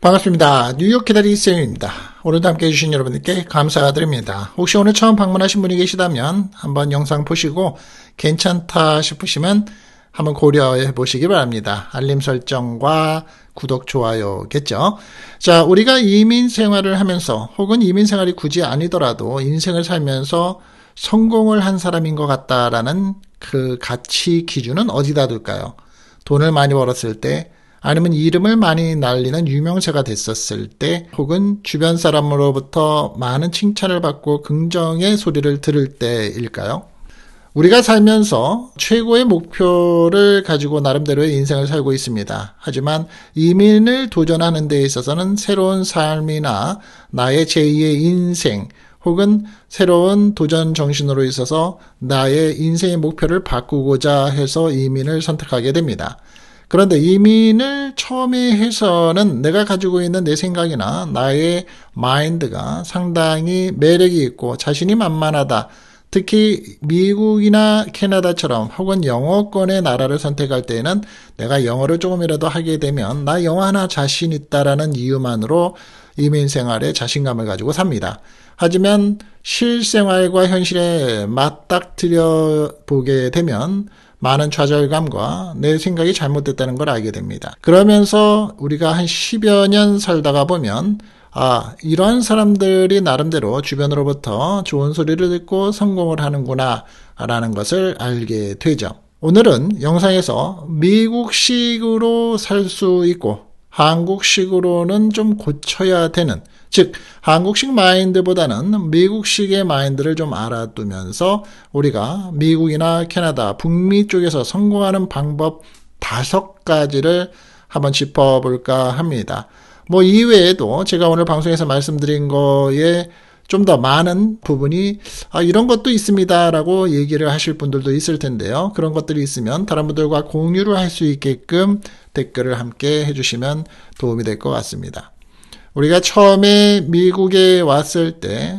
반갑습니다. 뉴욕 기다리 쌤입니다. 오늘도 함께 해주신 여러분들께 감사드립니다. 혹시 오늘 처음 방문하신 분이 계시다면 한번 영상 보시고 괜찮다 싶으시면 한번 고려해 보시기 바랍니다. 알림 설정과 구독, 좋아요겠죠. 자, 우리가 이민 생활을 하면서 혹은 이민 생활이 굳이 아니더라도 인생을 살면서 성공을 한 사람인 것 같다라는 그 가치 기준은 어디다 둘까요? 돈을 많이 벌었을 때, 아니면 이름을 많이 날리는 유명세가 됐었을 때, 혹은 주변 사람으로부터 많은 칭찬을 받고 긍정의 소리를 들을 때일까요? 우리가 살면서 최고의 목표를 가지고 나름대로의 인생을 살고 있습니다. 하지만 이민을 도전하는 데 있어서는 새로운 삶이나 나의 제2의 인생, 혹은 새로운 도전 정신으로 있어서 나의 인생의 목표를 바꾸고자 해서 이민을 선택하게 됩니다. 그런데 이민을 처음에 해서는 내가 가지고 있는 내 생각이나 나의 마인드가 상당히 매력이 있고 자신이 만만하다. 특히 미국이나 캐나다처럼 혹은 영어권의 나라를 선택할 때에는 내가 영어를 조금이라도 하게 되면 나 영어 하나 자신 있다라는 이유만으로 이민 생활에 자신감을 가지고 삽니다. 하지만 실생활과 현실에 맞닥뜨려 보게 되면 많은 좌절감과 내 생각이 잘못됐다는 걸 알게 됩니다. 그러면서 우리가 한 10여 년 살다가 보면 이런 사람들이 나름대로 주변으로부터 좋은 소리를 듣고 성공을 하는구나 라는 것을 알게 되죠. 오늘은 영상에서 미국식으로 살 수 있고 한국식으로는 좀 고쳐야 되는, 즉 한국식 마인드보다는 미국식의 마인드를 좀 알아두면서 우리가 미국이나 캐나다, 북미 쪽에서 성공하는 방법 5가지를 한번 짚어볼까 합니다. 이외에도 제가 오늘 방송에서 말씀드린 거에 좀 더 많은 부분이 이런 것도 있습니다라고 얘기를 하실 분들도 있을 텐데요. 그런 것들이 있으면 다른 분들과 공유를 할 수 있게끔 댓글을 함께 해주시면 도움이 될 것 같습니다. 우리가 처음에 미국에 왔을 때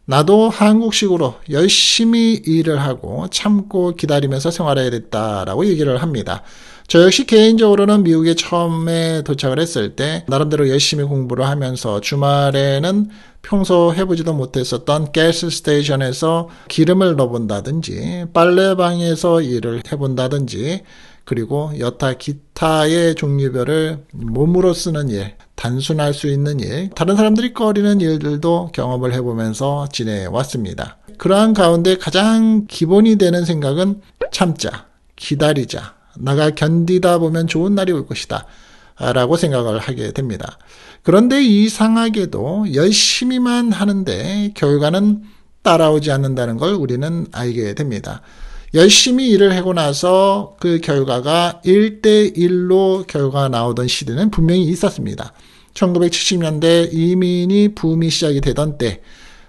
나도 한국식으로 열심히 일을 하고 참고 기다리면서 생활해야 됐다라고 얘기를 합니다. 저 역시 개인적으로는 미국에 처음에 도착을 했을 때 나름대로 열심히 공부를 하면서 주말에는 평소 해보지도 못했었던 가스 스테이션에서 기름을 넣어본다든지 빨래방에서 일을 해본다든지 그리고 여타 기타의 종류별을 몸으로 쓰는 일, 단순할 수 있는 일, 다른 사람들이 꺼리는 일들도 경험을 해보면서 지내왔습니다. 그러한 가운데 가장 기본이 되는 생각은 참자, 기다리자, 나가 견디다 보면 좋은 날이 올 것이다 라고 생각을 하게 됩니다. 그런데 이상하게도 열심히만 하는데 결과는 따라오지 않는다는 걸 우리는 알게 됩니다. 열심히 일을 하고 나서 그 결과가 1대1로 결과가 나오던 시대는 분명히 있었습니다. 1970년대 이민이 붐이 시작이 되던 때,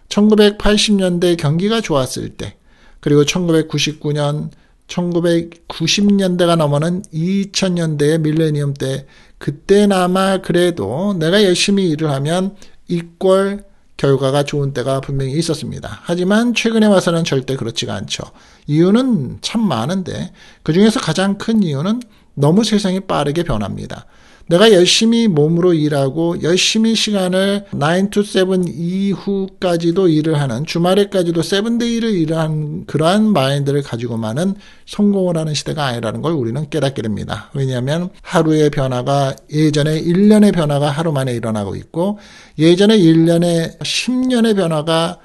1980년대 경기가 좋았을 때, 그리고 1999년, 1990년대가 넘어는 2000년대의 밀레니엄 때, 그때나마 그래도 내가 열심히 일을 하면 이꼴 결과가 좋은 때가 분명히 있었습니다. 하지만 최근에 와서는 절대 그렇지가 않죠. 이유는 참 많은데 그중에서 가장 큰 이유는 너무 세상이 빠르게 변합니다. 내가 열심히 몸으로 일하고 열심히 시간을 9 to 7 이후까지도 일을 하는, 주말에까지도 7day1을 일하는 그러한 마인드를 가지고만은 성공을 하는 시대가 아니라는 걸 우리는 깨닫게 됩니다. 왜냐하면 하루의 변화가 예전에 1년의 변화가 하루 만에 일어나고 있고 예전에 1년에 10년의 변화가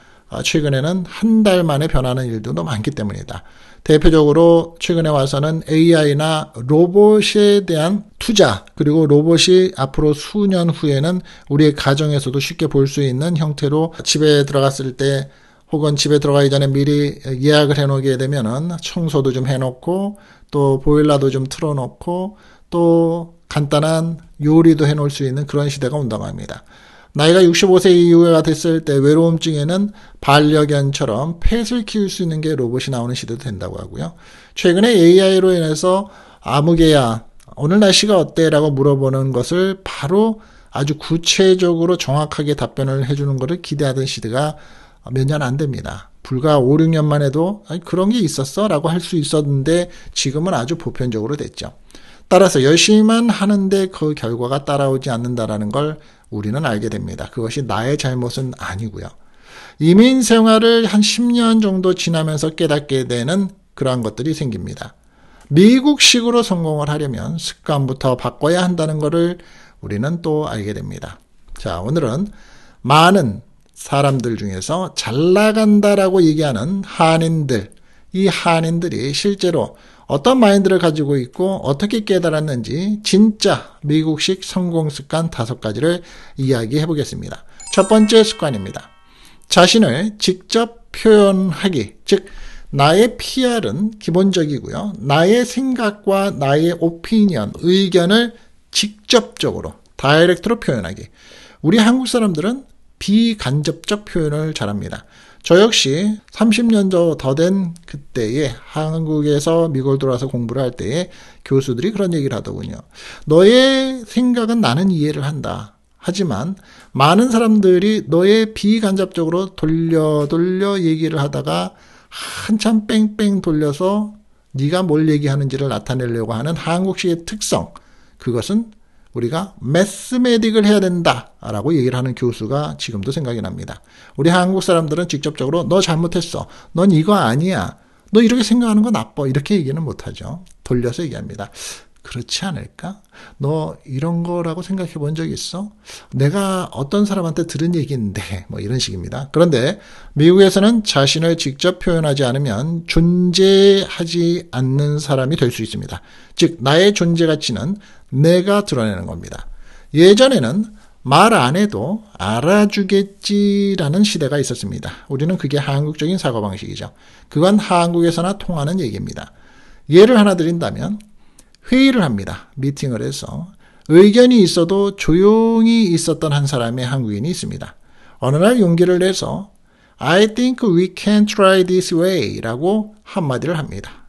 최근에는 한 달 만에 변하는 일들도 많기 때문이다. 대표적으로 최근에 와서는 AI나 로봇에 대한 투자, 그리고 로봇이 앞으로 수년 후에는 우리의 가정에서도 쉽게 볼 수 있는 형태로 집에 들어갔을 때 혹은 집에 들어가기 전에 미리 예약을 해놓게 되면은 청소도 좀 해놓고 또 보일러도 좀 틀어놓고 또 간단한 요리도 해놓을 수 있는 그런 시대가 온다고 합니다. 나이가 65세 이후가 됐을 때 외로움증에는 반려견처럼 펫을 키울 수 있는 게 로봇이 나오는 시대도 된다고 하고요. 최근에 AI로 인해서 아무개야 오늘 날씨가 어때? 라고 물어보는 것을 바로 아주 구체적으로 정확하게 답변을 해주는 것을 기대하던 시대가 몇 년 안 됩니다. 불과 5, 6년만 해도 그런 게 있었어? 라고 할 수 있었는데 지금은 아주 보편적으로 됐죠. 따라서 열심히만 하는데 그 결과가 따라오지 않는다라는 걸 우리는 알게 됩니다. 그것이 나의 잘못은 아니고요. 이민 생활을 한 10년 정도 지나면서 깨닫게 되는 그러한 것들이 생깁니다. 미국식으로 성공을 하려면 습관부터 바꿔야 한다는 것을 우리는 또 알게 됩니다. 자, 오늘은 많은 사람들 중에서 잘 나간다라고 얘기하는 한인들, 이 한인들이 실제로 어떤 마인드를 가지고 있고 어떻게 깨달았는지 진짜 미국식 성공 습관 5가지를 이야기해 보겠습니다. 첫 번째 습관입니다. 자신을 직접 표현하기, 즉 나의 PR은 기본적이고요. 나의 생각과 나의 오피니언, 의견을 직접적으로 다이렉트로 표현하기. 우리 한국 사람들은 비간접적 표현을 잘합니다. 저 역시 30년 더 된 그때에 한국에서 미국을 들어와서 공부를 할 때에 교수들이 그런 얘기를 하더군요. 너의 생각은 나는 이해를 한다. 하지만 많은 사람들이 너의 비간접적으로 돌려 얘기를 하다가 한참 뺑뺑 돌려서 네가 뭘 얘기하는지를 나타내려고 하는 한국식의 특성, 그것은 우리가 매스매딕을 해야 된다라고 얘기를 하는 교수가 지금도 생각이 납니다. 우리 한국 사람들은 직접적으로 너 잘못했어, 넌 이거 아니야, 너 이렇게 생각하는 거 나빠, 이렇게 얘기는 못하죠. 돌려서 얘기합니다. 그렇지 않을까? 너 이런 거라고 생각해 본 적 있어? 내가 어떤 사람한테 들은 얘기인데, 뭐 이런 식입니다. 그런데 미국에서는 자신을 직접 표현하지 않으면 존재하지 않는 사람이 될 수 있습니다. 즉 나의 존재 가치는 내가 드러내는 겁니다. 예전에는 말 안 해도 알아주겠지라는 시대가 있었습니다. 우리는 그게 한국적인 사고방식이죠. 그건 한국에서나 통하는 얘기입니다. 예를 하나 드린다면 회의를 합니다. 미팅을 해서 의견이 있어도 조용히 있었던 한 사람의 한국인이 있습니다. 어느 날 용기를 내서 I think we can try this way 라고 한마디를 합니다.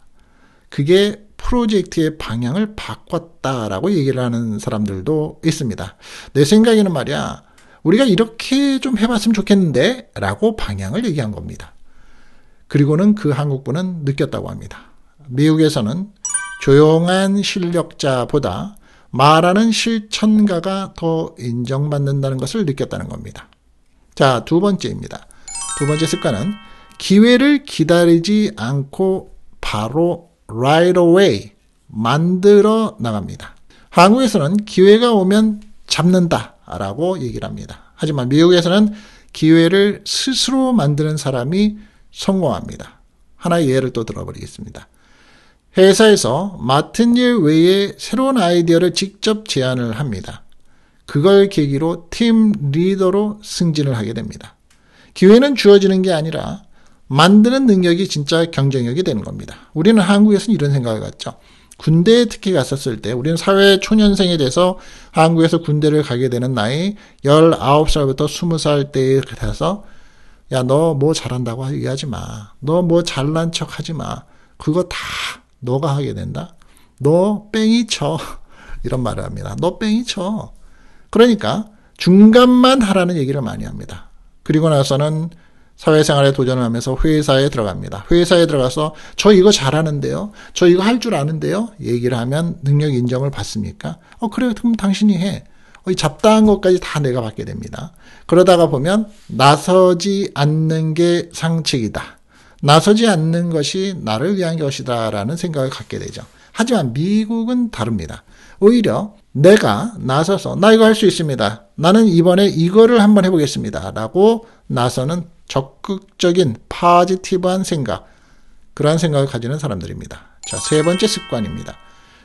그게 프로젝트의 방향을 바꿨다라고 얘기를 하는 사람들도 있습니다. 내 생각에는 말이야, 우리가 이렇게 좀 해봤으면 좋겠는데 라고 방향을 얘기한 겁니다. 그리고는 그 한국분은 느꼈다고 합니다. 미국에서는 조용한 실력자보다 말하는 실천가가 더 인정받는다는 것을 느꼈다는 겁니다. 자, 두 번째입니다. 두 번째 습관은 기회를 기다리지 않고 바로 right away 만들어 나갑니다. 한국에서는 기회가 오면 잡는다라고 얘기를 합니다. 하지만 미국에서는 기회를 스스로 만드는 사람이 성공합니다. 하나의 예를 또 들어버리겠습니다. 회사에서 맡은 일 외에 새로운 아이디어를 직접 제안을 합니다. 그걸 계기로 팀 리더로 승진을 하게 됩니다. 기회는 주어지는 게 아니라 만드는 능력이 진짜 경쟁력이 되는 겁니다. 우리는 한국에서는 이런 생각을 갖죠. 군대에 특히 갔었을 때 우리는 사회 초년생이 돼서 한국에서 군대를 가게 되는 나이 19살부터 20살 때에 돼서 야, 너 뭐 잘한다고 얘기하지 마. 너 뭐 잘난 척 하지 마. 그거 다 너가 하게 된다. 너 뺑이 쳐. 이런 말을 합니다. 너 뺑이 쳐. 그러니까 중간만 하라는 얘기를 많이 합니다. 그리고 나서는 사회생활에 도전을 하면서 회사에 들어갑니다. 회사에 들어가서 저 이거 잘하는데요. 저 이거 할 줄 아는데요. 얘기를 하면 능력 인정을 받습니까? 그래요. 그럼 당신이 해. 이 잡다한 것까지 다 내가 받게 됩니다. 그러다가 보면 나서지 않는 게 상책이다. 나서지 않는 것이 나를 위한 것이다 라는 생각을 갖게 되죠. 하지만 미국은 다릅니다. 오히려 내가 나서서 나 이거 할 수 있습니다. 나는 이번에 이거를 한번 해보겠습니다. 라고 나서는 적극적인 포지티브한 생각, 그러한 생각을 가지는 사람들입니다. 자, 세 번째 습관입니다.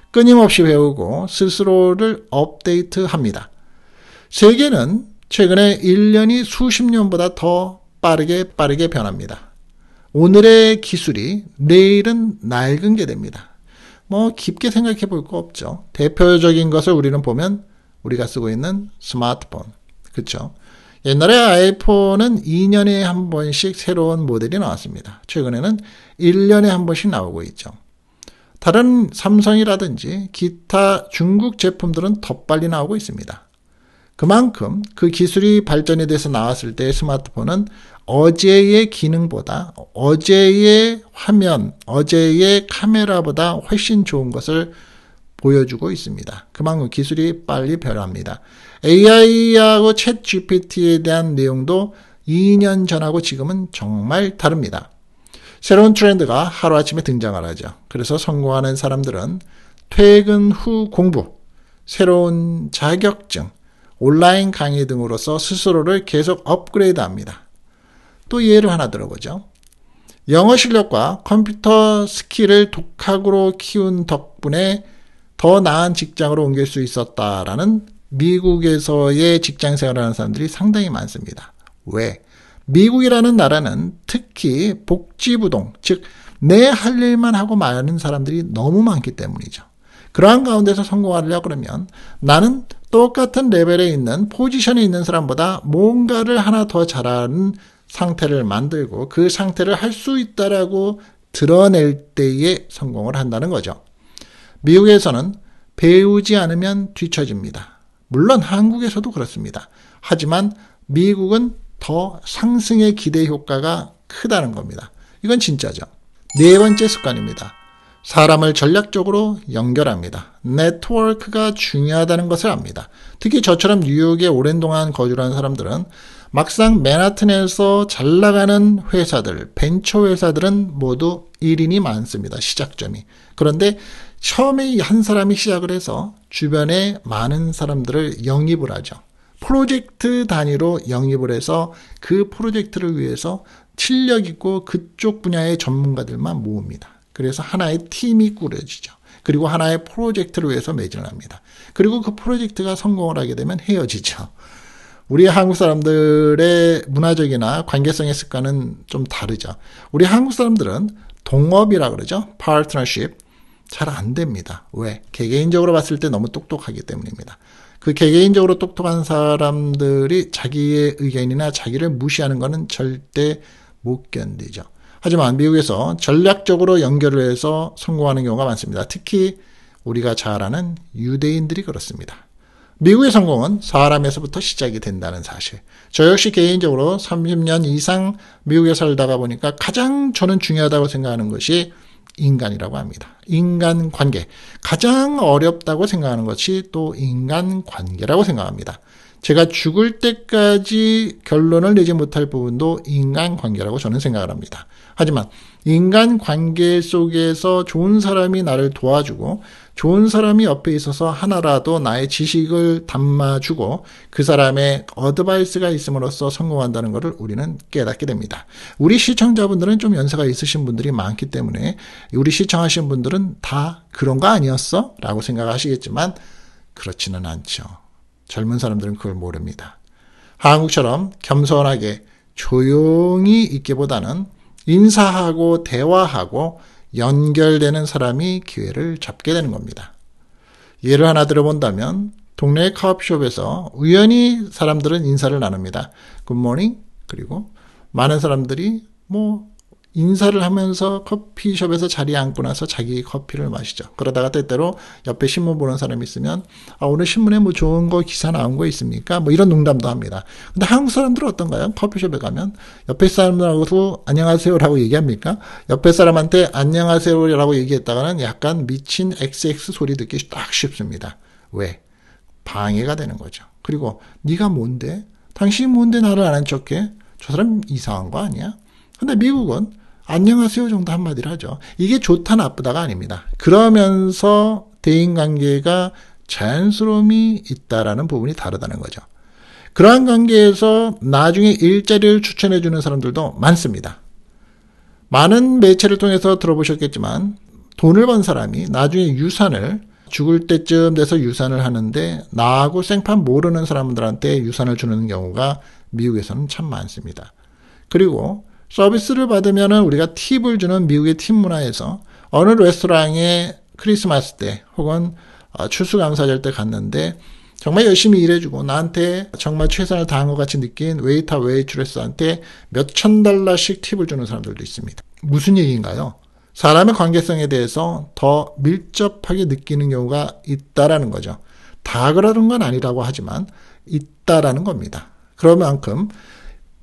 끊임없이 배우고 스스로를 업데이트합니다. 세계는 최근에 1년이 수십 년보다 더 빠르게 변합니다. 오늘의 기술이 내일은 낡은 게 됩니다. 뭐 깊게 생각해 볼 거 없죠. 대표적인 것을 우리는 보면 우리가 쓰고 있는 스마트폰. 그렇죠? 옛날에 아이폰은 2년에 한 번씩 새로운 모델이 나왔습니다. 최근에는 1년에 한 번씩 나오고 있죠. 다른 삼성이라든지 기타 중국 제품들은 더 빨리 나오고 있습니다. 그만큼 그 기술이 발전이 돼서 나왔을 때 스마트폰은 어제의 기능보다 어제의 화면, 어제의 카메라보다 훨씬 좋은 것을 보여주고 있습니다. 그만큼 기술이 빨리 변합니다. AI하고 챗 GPT에 대한 내용도 2년 전하고 지금은 정말 다릅니다. 새로운 트렌드가 하루아침에 등장을 하죠. 그래서 성공하는 사람들은 퇴근 후 공부, 새로운 자격증, 온라인 강의 등으로서 스스로를 계속 업그레이드합니다. 또 예를 하나 들어보죠. 영어 실력과 컴퓨터 스킬을 독학으로 키운 덕분에 더 나은 직장으로 옮길 수 있었다라는 미국에서의 직장 생활을 하는 사람들이 상당히 많습니다. 왜? 미국이라는 나라는 특히 복지부동, 즉 내 할 일만 하고 마는 사람들이 너무 많기 때문이죠. 그러한 가운데서 성공하려고 그러면 나는 똑같은 레벨에 있는 포지션에 있는 사람보다 뭔가를 하나 더 잘하는 상태를 만들고 그 상태를 할 수 있다라고 드러낼 때에 성공을 한다는 거죠. 미국에서는 배우지 않으면 뒤처집니다. 물론 한국에서도 그렇습니다. 하지만 미국은 더 상승의 기대 효과가 크다는 겁니다. 이건 진짜죠. 네 번째 습관입니다. 사람을 전략적으로 연결합니다. 네트워크가 중요하다는 것을 압니다. 특히 저처럼 뉴욕에 오랜 동안 거주하는 사람들은 막상 맨하튼에서 잘 나가는 회사들, 벤처 회사들은 모두 1인이 많습니다. 시작점이. 그런데 처음에 한 사람이 시작을 해서 주변에 많은 사람들을 영입을 하죠. 프로젝트 단위로 영입을 해서 그 프로젝트를 위해서 실력 있고 그쪽 분야의 전문가들만 모읍니다. 그래서 하나의 팀이 꾸려지죠. 그리고 하나의 프로젝트를 위해서 매진을 합니다. 그리고 그 프로젝트가 성공을 하게 되면 헤어지죠. 우리 한국 사람들의 문화적이나 관계성의 습관은 좀 다르죠. 우리 한국 사람들은 동업이라 그러죠. 파트너십. 잘 안 됩니다. 왜? 개개인적으로 봤을 때 너무 똑똑하기 때문입니다. 그 개개인적으로 똑똑한 사람들이 자기의 의견이나 자기를 무시하는 것은 절대 못 견디죠. 하지만 미국에서 전략적으로 연결을 해서 성공하는 경우가 많습니다. 특히 우리가 잘 아는 유대인들이 그렇습니다. 미국의 성공은 사람에서부터 시작이 된다는 사실. 저 역시 개인적으로 30년 이상 미국에 살다가 보니까 가장 저는 중요하다고 생각하는 것이 인간이라고 합니다. 인간관계. 가장 어렵다고 생각하는 것이 또 인간관계라고 생각합니다. 제가 죽을 때까지 결론을 내지 못할 부분도 인간관계라고 저는 생각을 합니다. 하지만 인간관계 속에서 좋은 사람이 나를 도와주고 좋은 사람이 옆에 있어서 하나라도 나의 지식을 담아주고 그 사람의 어드바이스가 있음으로써 성공한다는 것을 우리는 깨닫게 됩니다. 우리 시청자분들은 좀 연세가 있으신 분들이 많기 때문에 우리 시청하신 분들은 다 그런 거 아니었어? 라고 생각하시겠지만 그렇지는 않죠. 젊은 사람들은 그걸 모릅니다. 한국처럼 겸손하게 조용히 있기보다는 인사하고 대화하고 연결되는 사람이 기회를 잡게 되는 겁니다. 예를 하나 들어본다면 동네 커피숍에서 우연히 사람들은 인사를 나눕니다. 굿모닝. 그리고 많은 사람들이 인사를 하면서 커피숍에서 자리에 앉고 나서 자기 커피를 마시죠. 그러다가 때때로 옆에 신문 보는 사람이 있으면 오늘 신문에 좋은 거 기사 나온 거 있습니까? 이런 농담도 합니다. 근데 한국 사람들은 어떤가요? 커피숍에 가면 옆에 사람하고도 안녕하세요라고 얘기합니까? 옆에 사람한테 안녕하세요라고 얘기했다가는 약간 미친 XX 소리 듣기 딱 쉽습니다. 왜? 방해가 되는 거죠. 그리고 네가 뭔데? 당신이 뭔데 나를 아는 척해? 저 사람 이상한 거 아니야? 근데 미국은 안녕하세요 정도 한마디를 하죠. 이게 좋다 나쁘다가 아닙니다. 그러면서 대인관계가 자연스러움이 있다라는 부분이 다르다는 거죠. 그러한 관계에서 나중에 일자리를 추천해 주는 사람들도 많습니다. 많은 매체를 통해서 들어보셨겠지만 돈을 번 사람이 나중에 유산을 죽을 때쯤 돼서 유산을 하는데 나하고 생판 모르는 사람들한테 유산을 주는 경우가 미국에서는 참 많습니다. 그리고 서비스를 받으면 우리가 팁을 주는 미국의 팁 문화에서 어느 레스토랑에 크리스마스 때 혹은 추수감사절 때 갔는데 정말 열심히 일해주고 나한테 정말 최선을 다한 것 같이 느낀 웨이터 웨이트레스한테 몇천 달러씩 팁을 주는 사람들도 있습니다. 무슨 얘기인가요? 사람의 관계성에 대해서 더 밀접하게 느끼는 경우가 있다라는 거죠. 다 그러는 건 아니라고 하지만 있다라는 겁니다. 그런 만큼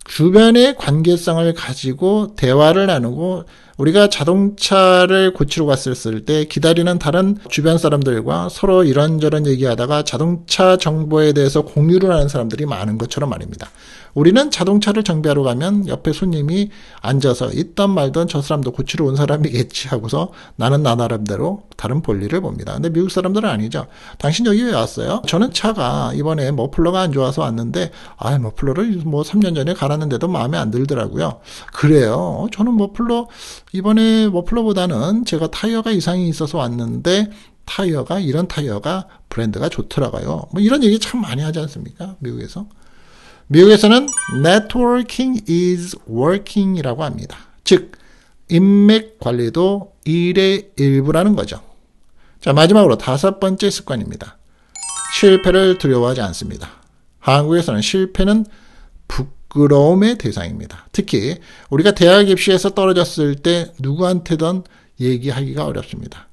주변의 관계성을 가지고 대화를 나누고 우리가 자동차를 고치러 갔을 때 기다리는 다른 주변 사람들과 서로 이런저런 얘기하다가 자동차 정보에 대해서 공유를 하는 사람들이 많은 것처럼 말입니다. 우리는 자동차를 정비하러 가면 옆에 손님이 앉아서 있던 말던 저 사람도 고치러 온 사람이겠지 하고서 나는 나 나름대로 다른 볼일을 봅니다. 근데 미국 사람들은 아니죠. 당신 여기 왜 왔어요? 저는 차가 이번에 머플러가 안 좋아서 왔는데 머플러를 3년 전에 갈았는데도 마음에 안 들더라고요. 그래요. 저는 이번에 머플러보다는 제가 타이어가 이상이 있어서 왔는데 이런 타이어가 브랜드가 좋더라고요. 이런 얘기 참 많이 하지 않습니까? 미국에서는 networking is working이라고 합니다. 즉 인맥 관리도 일의 일부라는 거죠. 자, 마지막으로 5번째 습관입니다. 실패를 두려워하지 않습니다. 한국에서는 실패는 부끄러움의 대상입니다. 특히 우리가 대학 입시에서 떨어졌을 때 누구한테든 얘기하기가 어렵습니다.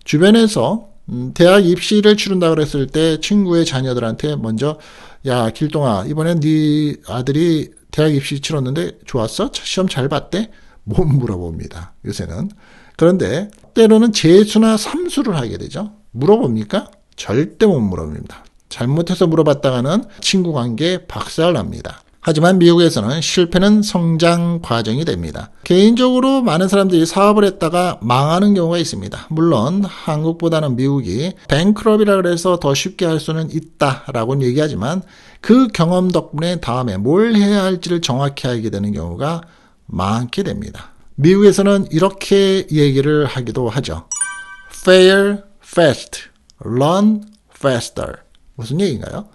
주변에서 대학 입시를 치른다 그랬을 때 친구의 자녀들한테 먼저 야 길동아 이번엔 네 아들이 대학 입시 치렀는데 좋았어? 시험 잘 봤대? 못 물어봅니다. 요새는. 그런데 때로는 재수나 삼수를 하게 되죠. 물어봅니까? 절대 못 물어봅니다. 잘못해서 물어봤다가는 친구 관계에 박살납니다. 하지만 미국에서는 실패는 성장 과정이 됩니다. 개인적으로 많은 사람들이 사업을 했다가 망하는 경우가 있습니다. 물론 한국보다는 미국이 뱅크럽이라 그래서 더 쉽게 할 수는 있다라고는 얘기하지만 그 경험 덕분에 다음에 뭘 해야 할지를 정확히 알게 되는 경우가 많게 됩니다. 미국에서는 이렇게 얘기를 하기도 하죠. Fail fast, learn faster. 무슨 얘기인가요?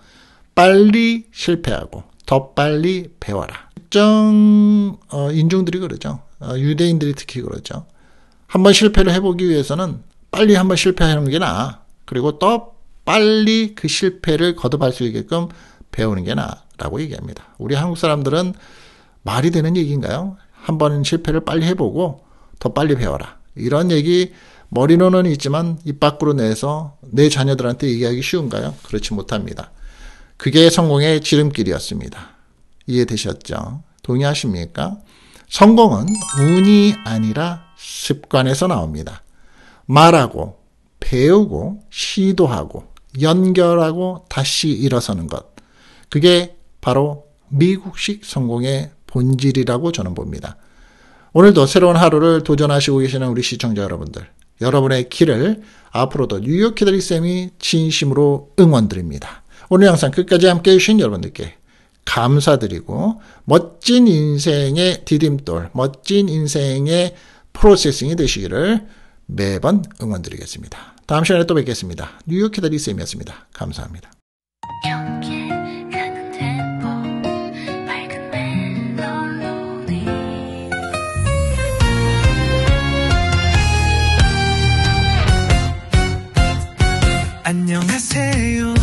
빨리 실패하고 더 빨리 배워라. 특정 인종들이 그러죠. 유대인들이 특히 그러죠. 한번 실패를 해보기 위해서는 빨리 한번 실패하는 게 나아. 그리고 더 빨리 그 실패를 거듭할 수 있게끔 배우는 게 나아라고 얘기합니다. 우리 한국 사람들은 말이 되는 얘기인가요? 한번 실패를 빨리 해보고 더 빨리 배워라. 이런 얘기 머리로는 있지만 입 밖으로 내서 내 자녀들한테 얘기하기 쉬운가요? 그렇지 못합니다. 그게 성공의 지름길이었습니다. 이해되셨죠? 동의하십니까? 성공은 운이 아니라 습관에서 나옵니다. 말하고, 배우고, 시도하고, 연결하고, 다시 일어서는 것. 그게 바로 미국식 성공의 본질이라고 저는 봅니다. 오늘도 새로운 하루를 도전하시고 계시는 우리 시청자 여러분들, 여러분의 길을 앞으로도 뉴욕 키더리 쌤이 진심으로 응원드립니다. 오늘 영상 끝까지 함께해 주신 여러분들께 감사드리고 멋진 인생의 디딤돌, 멋진 인생의 프로세싱이 되시기를 매번 응원드리겠습니다. 다음 시간에 또 뵙겠습니다. 뉴욕 키더리 쌤이었습니다. 감사합니다. 안녕하세요.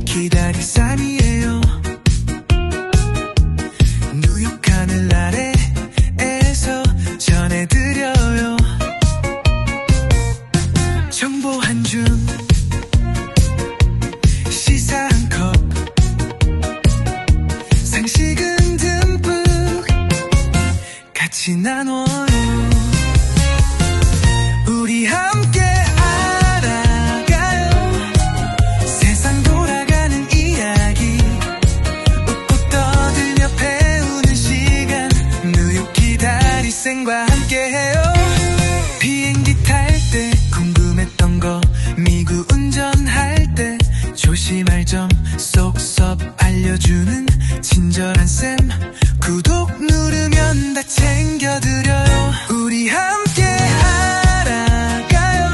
기다리쌈이에요. 뉴욕 하늘 아래에서 전해드려요. 정보 한 줌, 시사 한 컵, 상식은 듬뿍 같이 나눠요. 우리 함께 과 함께해요. 비행기 탈 때 궁금했던 거, 미국 운전할 때 조심할 점 쏙쏙 알려주는 친절한 쌤. 구독 누르면 다 챙겨드려요. 우리 함께 알아가요.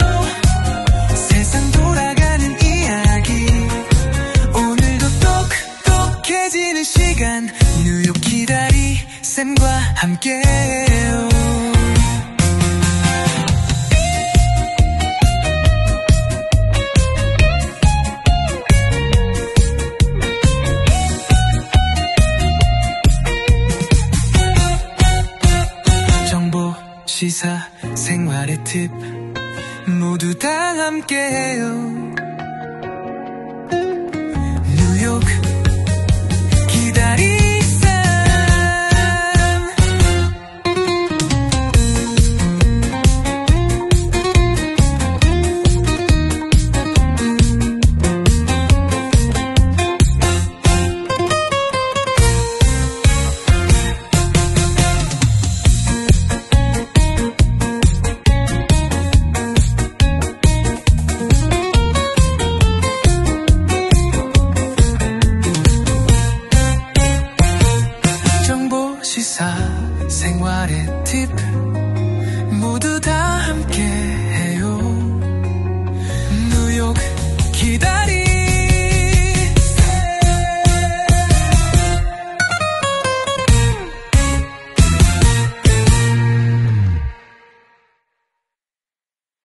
세상 돌아가는 이야기. 오늘도 똑똑해지는 시간, 뉴욕 기다리 쌤과 함께해요. 정보, 시사, 생활의 팁 모두 다 함께해요.